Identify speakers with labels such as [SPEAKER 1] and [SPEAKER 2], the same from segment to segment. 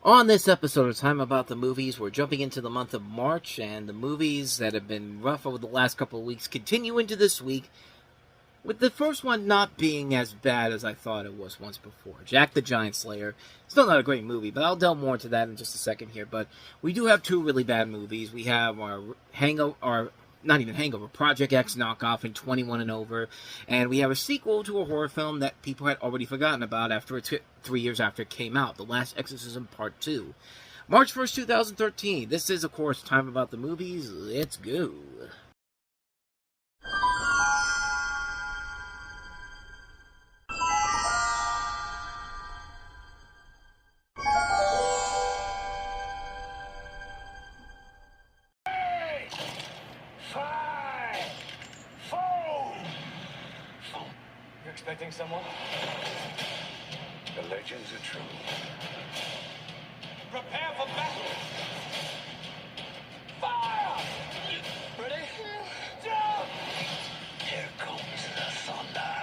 [SPEAKER 1] On this episode of Time About the Movies, we're jumping into the month of March, and the movies that have been rough over the last couple of weeks continue into this week, with the first one not being as bad as I thought it was once before. Jack the Giant Slayer. Still not a great movie, but I'll delve more into that in just a second here. But we do have two really bad movies. We have Project X knockoff in 21 and over, and we have a sequel to a horror film that people had already forgotten about after 3 years after it came out, The Last Exorcism Part 2. March 1st, 2013. This is, of course, Time About the Movies. Let's go.
[SPEAKER 2] Expecting someone?
[SPEAKER 3] The legends are true.
[SPEAKER 2] Prepare for battle! Fire! Ready? Jump!
[SPEAKER 3] Here comes the thunder.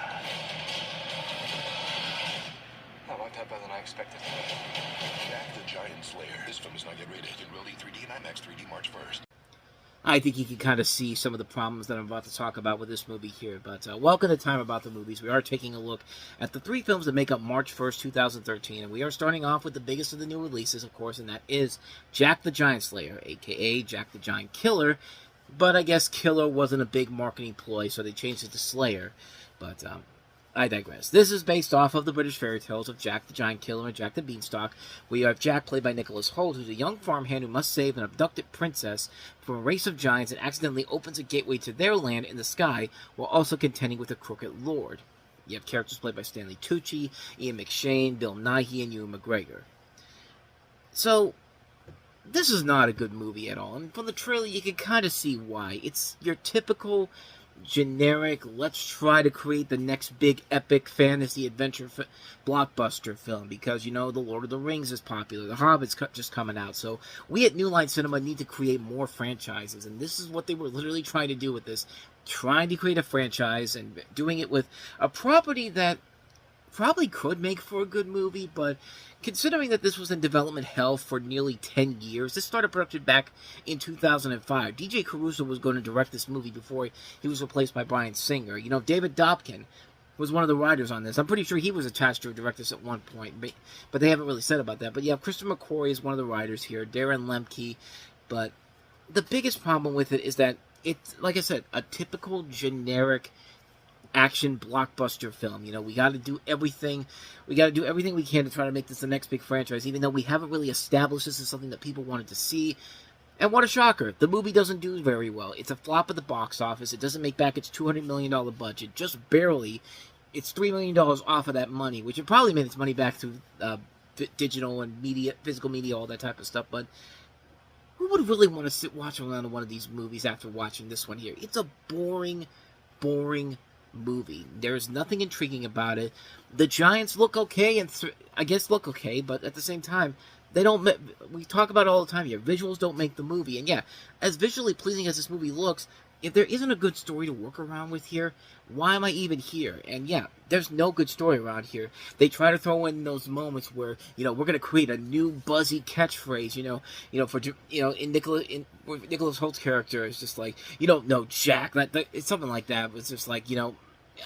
[SPEAKER 2] That worked out better than I expected.
[SPEAKER 3] Jack the Giant Slayer. This film is not yet rated. It will be 3D and IMAX 3D March 1st.
[SPEAKER 1] I think you can kind of see some of the problems that I'm about to talk about with this movie here. But welcome to Time About the Movies. We are taking a look at the three films that make up March 1st, 2013. And we are starting off with the biggest of the new releases, of course, and that is Jack the Giant Slayer, a.k.a. Jack the Giant Killer. But I guess Killer wasn't a big marketing ploy, so they changed it to Slayer. But I digress. This is based off of the British fairy tales of Jack the Giant Killer and Jack the Beanstalk. We have Jack, played by Nicholas Hoult, who's a young farmhand who must save an abducted princess from a race of giants and accidentally opens a gateway to their land in the sky while also contending with a crooked lord. You have characters played by Stanley Tucci, Ian McShane, Bill Nighy, and Ewan McGregor. So, this is not a good movie at all, and from the trailer you can kind of see why. It's your typical generic, let's try to create the next big epic fantasy adventure blockbuster film, because, you know, The Lord of the Rings is popular, The Hobbit's just coming out, so we at New Line Cinema need to create more franchises, and this is what they were literally trying to do with this, trying to create a franchise, and doing it with a property that probably could make for a good movie, but considering that this was in development hell for nearly 10 years, this started production back in 2005. DJ Caruso was going to direct this movie before he was replaced by Bryan Singer. You know, David Dobkin was one of the writers on this. I'm pretty sure he was attached to direct this at one point, but they haven't really said about that. But yeah, Christopher McQuarrie is one of the writers here, Darren Lemke, but the biggest problem with it is that it's, like I said, a typical generic action blockbuster film. You know, we got to do everything we can to try to make this the next big franchise, even though we haven't really established this as something that people wanted to see. And what a shocker, the movie doesn't do very well. It's a flop at the box office. It doesn't make back its $200 million budget, just barely. It's $3 million off of that money, which it probably made its money back through digital and media, physical media, all that type of stuff. But who would really want to sit watching around one of these movies after watching this one here? It's a boring movie. There's nothing intriguing about it. The giants look okay, and I guess look okay, but at the same time, they don't. We talk about it all the time here. Visuals don't make the movie, and yeah, as visually pleasing as this movie looks, if there isn't a good story to work around with here, why am I even here? And yeah, there's no good story around here. They try to throw in those moments where, you know, we're gonna create a new buzzy catchphrase. In Nicholas Holt's character is just like, you don't know Jack. It's something like that. It's just like, you know,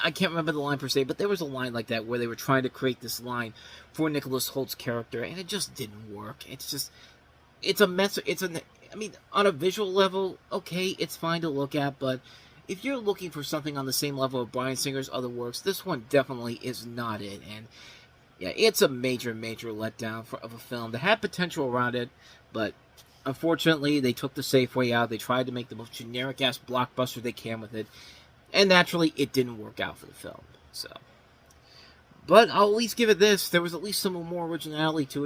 [SPEAKER 1] I can't remember the line per se, but there was a line like that where they were trying to create this line for Nicholas Holt's character, and it just didn't work. It's a mess. I mean, on a visual level, okay, it's fine to look at, but if you're looking for something on the same level of Bryan Singer's other works, this one definitely is not it. And yeah, it's a major letdown of a film that had potential around it, but unfortunately, they took the safe way out. They tried to make the most generic-ass blockbuster they can with it, and naturally, it didn't work out for the film. So, but I'll at least give it this. There was at least some more originality to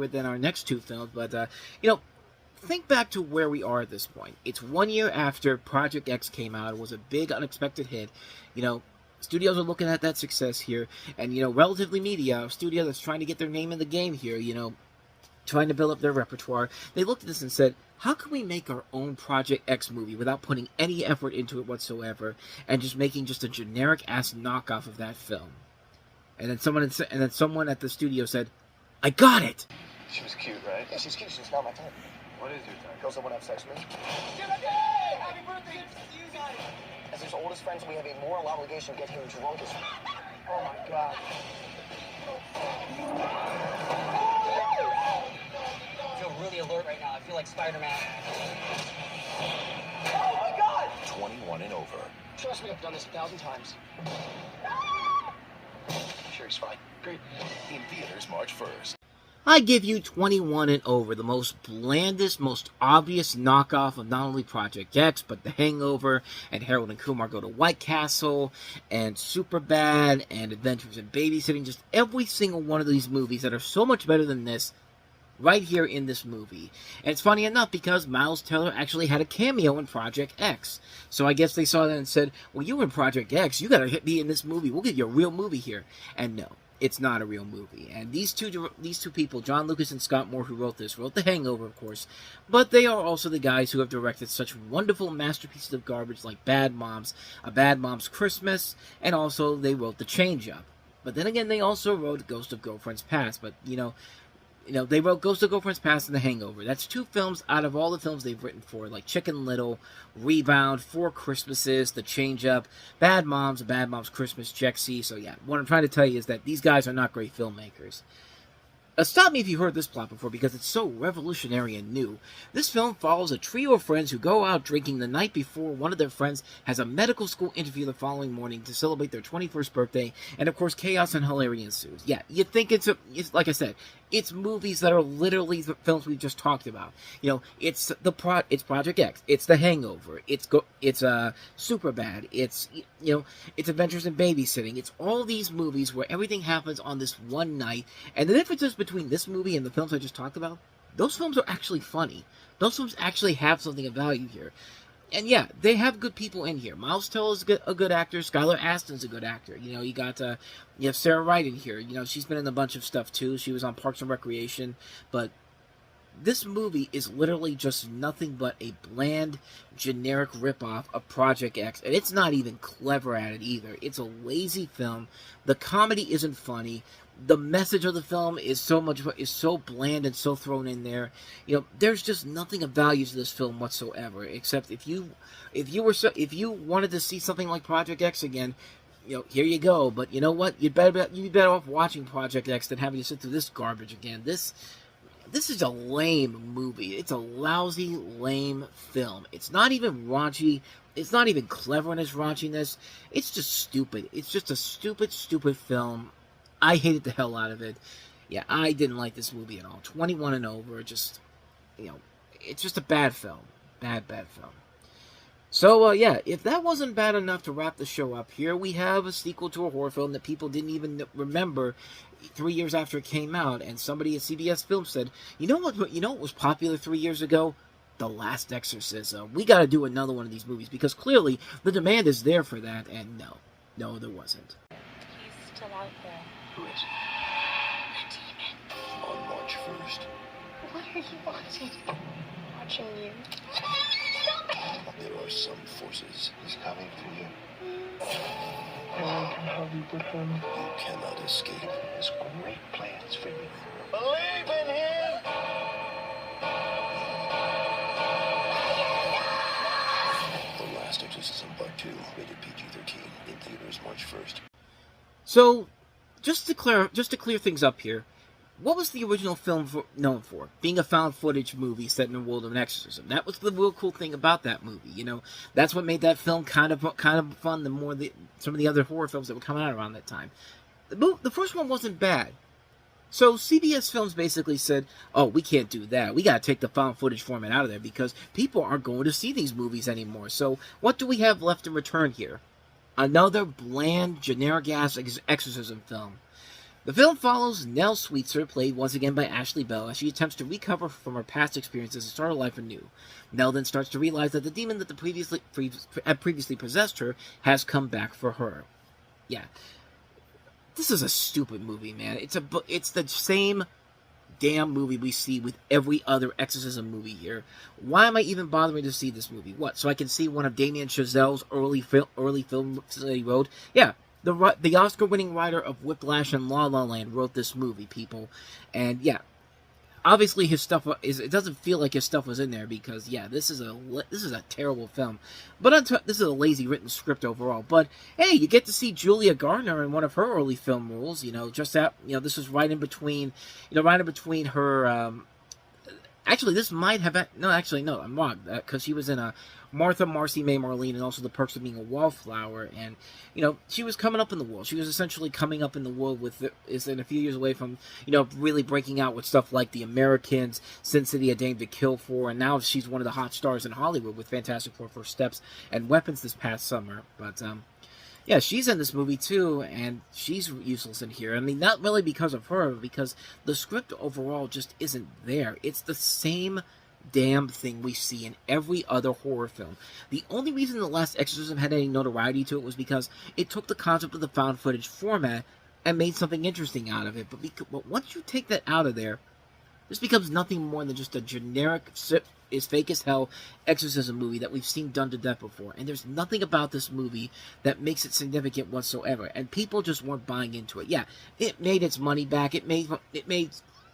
[SPEAKER 1] it than our next two films. But you know, think back to where we are at this point. It's 1 year after Project X came out. It was a big, unexpected hit. You know, studios are looking at that success here, and you know, Relatively Media, a studio that's trying to get their name in the game here. You know, trying to build up their repertoire. They looked at this and said, how can we make our own Project X movie without putting any effort into it whatsoever, and just making just a generic-ass knockoff of that film? And then someone at the studio said, I got it!
[SPEAKER 2] She was cute, right?
[SPEAKER 4] Yeah, she's cute. She's not my type.
[SPEAKER 2] What is your type?
[SPEAKER 4] Girls that want to have sex with me.
[SPEAKER 2] Timothy! Happy birthday to you guys!
[SPEAKER 4] As his oldest friends, we have a moral obligation to get him drunk as... Oh, my God.
[SPEAKER 5] I feel really alert right now. I feel like Spider-Man.
[SPEAKER 4] Oh, my God!
[SPEAKER 3] 21 and over.
[SPEAKER 4] Trust me, I've done this 1,000 times. Sure, he's fine. Great.
[SPEAKER 3] In theaters March 1st.
[SPEAKER 1] I give you 21 and over, the most blandest, most obvious knockoff of not only Project X, but The Hangover, and Harold and Kumar Go to White Castle, and Superbad, and Adventures in Babysitting, just every single one of these movies that are so much better than this, right here in this movie. And it's funny enough because Miles Teller actually had a cameo in Project X. So I guess they saw that and said, well, you were in Project X, you gotta be in this movie, we'll get you a real movie here. And no. It's not a real movie. And these two people, John Lucas and Scott Moore, who wrote The Hangover, of course, but they are also the guys who have directed such wonderful masterpieces of garbage like Bad Moms, A Bad Mom's Christmas, and also they wrote The Change Up. But then again, they also wrote Ghost of Girlfriend's Past. But, you know, they wrote Ghost of Girlfriend's Past and The Hangover. That's two films out of all the films they've written for, like Chicken Little, Rebound, Four Christmases, The Change Up, Bad Moms, A Bad Mom's Christmas, Jexy. So yeah, what I'm trying to tell you is that these guys are not great filmmakers. Stop me if you heard this plot before, because it's so revolutionary and new. This film follows a trio of friends who go out drinking the night before one of their friends has a medical school interview the following morning to celebrate their 21st birthday, and of course chaos and hilarity ensues. Yeah, you think it's like I said, it's movies that are literally the films we've just talked about. You know, it's Project X, it's The Hangover, it's Superbad, it's Adventures in Babysitting. It's all these movies where everything happens on this one night, and the differences between this movie and the films I just talked about, those films are actually funny. Those films actually have something of value here. And yeah, they have good people in here. Miles Teller is a good actor. Skylar Astin's a good actor. You know, you have Sarah Wright in here. You know, she's been in a bunch of stuff too. She was on Parks and Recreation. But this movie is literally just nothing but a bland, generic ripoff of Project X. And it's not even clever at it either. It's a lazy film. The comedy isn't funny. The message of the film is so bland and so thrown in there. You know, there's just nothing of value to this film whatsoever. Except if you wanted to see something like Project X again, you know, here you go. But you know what? You'd be better off watching Project X than having to sit through this garbage again. This is a lame movie. It's a lousy, lame film. It's not even raunchy. It's not even clever in its raunchiness. It's just stupid. It's just a stupid, stupid film. I hated the hell out of it. Yeah, I didn't like this movie at all. 21 and over, just, you know, it's just a bad film. Bad film. So, yeah, if that wasn't bad enough to wrap the show up, here we have a sequel to a horror film that people didn't even remember 3 years after it came out, and somebody at CBS Films said, you know what was popular 3 years ago? The Last Exorcism. We gotta do another one of these movies, because clearly the demand is there for that, and no, there wasn't.
[SPEAKER 6] He's still out there.
[SPEAKER 3] Who is?
[SPEAKER 6] The demon.
[SPEAKER 3] On March 1st.
[SPEAKER 6] What are you watching? Watching you. Stop it!
[SPEAKER 3] There are some forces.
[SPEAKER 4] He's coming for you.
[SPEAKER 7] No one can have you but him.
[SPEAKER 3] You cannot escape.
[SPEAKER 4] There's great plans for you.
[SPEAKER 2] Believe in him!
[SPEAKER 3] The Last Exorcism Part 2, rated PG-13, in theaters March 1st.
[SPEAKER 1] So, just to clear things up here, what was the original film known for? Being a found footage movie set in the world of an exorcism. That was the real cool thing about that movie. You know, that's what made that film kind of fun. Some of the other horror films that were coming out around that time. The first one wasn't bad. So CBS Films basically said, "Oh, we can't do that. We got to take the found footage format out of there because people aren't going to see these movies anymore. So what do we have left in return here? Another bland, generic-ass exorcism film." The film follows Nell Sweetser, played once again by Ashley Bell, as she attempts to recover from her past experiences and start her life anew. Nell then starts to realize that the demon that had previously possessed her has come back for her. Yeah. This is a stupid movie, man. It's the same damn movie we see with every other exorcism movie here. Why am I even bothering to see this movie? What, so I can see one of Damien Chazelle's early films that he wrote? Yeah. The Oscar-winning writer of Whiplash and La La Land wrote this movie, people. And yeah, obviously his stuff is, it doesn't feel like his stuff was in there, because yeah, this is a terrible film, but this is a lazy written script overall. But hey, you get to see Julia Garner in one of her early film roles, just that, this is right in between, her, actually, this might have, no, I'm wrong, because she was in a Martha, Marcy, May, Marlene, and also The Perks of Being a Wallflower, and, she was coming up in the world. She was essentially coming up in the world in a few years away from, really breaking out with stuff like The Americans, Sin City, A Dame to Kill For, and now she's one of the hot stars in Hollywood with Fantastic Four: First Steps and Weapons this past summer. But, yeah, she's in this movie too, and she's useless in here. I mean, not really because of her, but because the script overall just isn't there. It's the same damn thing we see in every other horror film. The only reason The Last Exorcism had any notoriety to it was because it took the concept of the found footage format and made something interesting out of it. But once you take that out of there, this becomes nothing more than just a generic, is fake as hell exorcism movie that we've seen done to death before. And there's nothing about this movie that makes it significant whatsoever. And people just weren't buying into it. Yeah, it made its money back. It made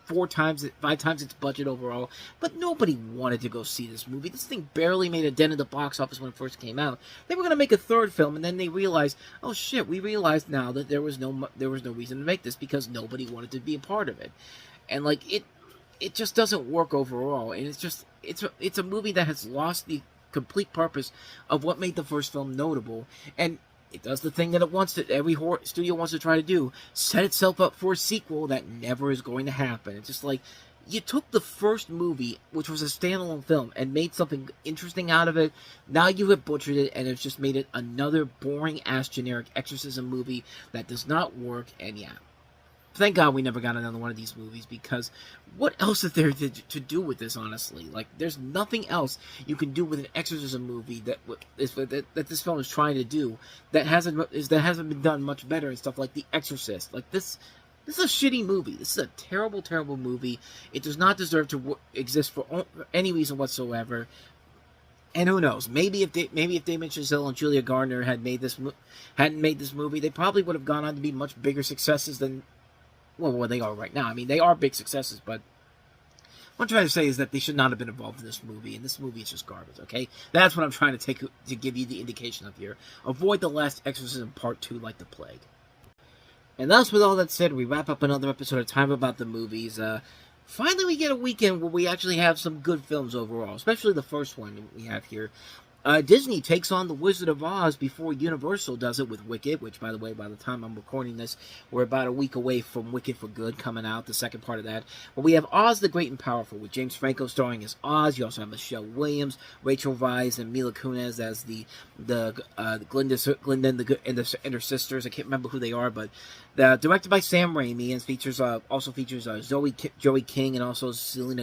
[SPEAKER 1] 5 times its budget overall. But nobody wanted to go see this movie. This thing barely made a dent in the box office when it first came out. They were going to make a third film, and then they realized, oh shit, we realized now that there was no reason to make this because nobody wanted to be a part of it. And like it just doesn't work overall, and it's a movie that has lost the complete purpose of what made the first film notable, and it does the thing that every horror studio wants to try to do: set itself up for a sequel that never is going to happen. It's just like, you took the first movie, which was a standalone film, and made something interesting out of it. Now you have butchered it, and it's just made it another boring-ass generic exorcism movie that does not work, and yeah. Thank God we never got another one of these movies, because what else is there to do with this, honestly? Like, there's nothing else you can do with an exorcism movie that this film is trying to do that hasn't been done much better and stuff like The Exorcist. Like, this is a shitty movie. This is a terrible, terrible movie. It does not deserve to exist for any reason whatsoever. And who knows? Maybe if Damien Chazelle and Julia Garner hadn't made this movie, they probably would have gone on to be much bigger successes than, well, where they are right now. I mean, they are big successes, but what I'm trying to say is that they should not have been involved in this movie, and this movie is just garbage, okay? That's what I'm trying to give you the indication of here. Avoid The Last Exorcism Part 2 like the plague. And thus, with all that said, we wrap up another episode of Time About the Movies. Finally, we get a weekend where we actually have some good films overall, especially the first one we have here. Disney takes on The Wizard of Oz before Universal does it with Wicked, which, by the way, by the time I'm recording this, we're about a week away from Wicked for Good coming out, the second part of that. But we have Oz the Great and Powerful, with James Franco starring as Oz. You also have Michelle Williams, Rachel Weisz, and Mila Kunis as Glinda and her sisters. I can't remember who they are, but directed by Sam Raimi, and also features Joey King, and also Zach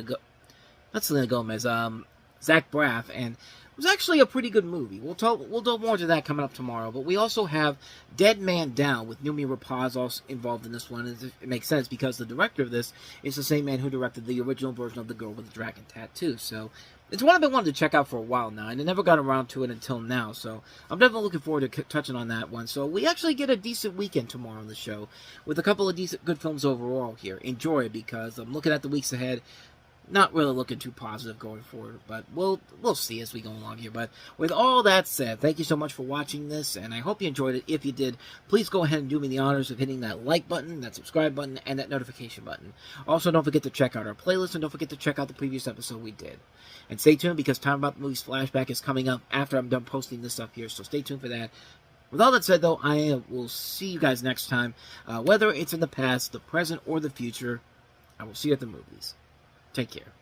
[SPEAKER 1] Braff, and it was actually a pretty good movie. We'll do more to that coming up tomorrow. But we also have Dead Man Down with Noomi Rapace also involved in this one. And it makes sense because the director of this is the same man who directed the original version of The Girl with the Dragon Tattoo. So it's one I've been wanting to check out for a while now, and I never got around to it until now. So I'm definitely looking forward to touching on that one. So we actually get a decent weekend tomorrow on the show with a couple of good films overall here. Enjoy it, because I'm looking at the weeks ahead. Not really looking too positive going forward, but we'll see as we go along here. But with all that said, thank you so much for watching this, and I hope you enjoyed it. If you did, please go ahead and do me the honors of hitting that like button, that subscribe button, and that notification button. Also, don't forget to check out our playlist, and don't forget to check out the previous episode we did. And stay tuned, because Time About the Movies Flashback is coming up after I'm done posting this stuff here, so stay tuned for that. With all that said, though, I will see you guys next time. Whether it's in the past, the present, or the future, I will see you at the movies. Take care.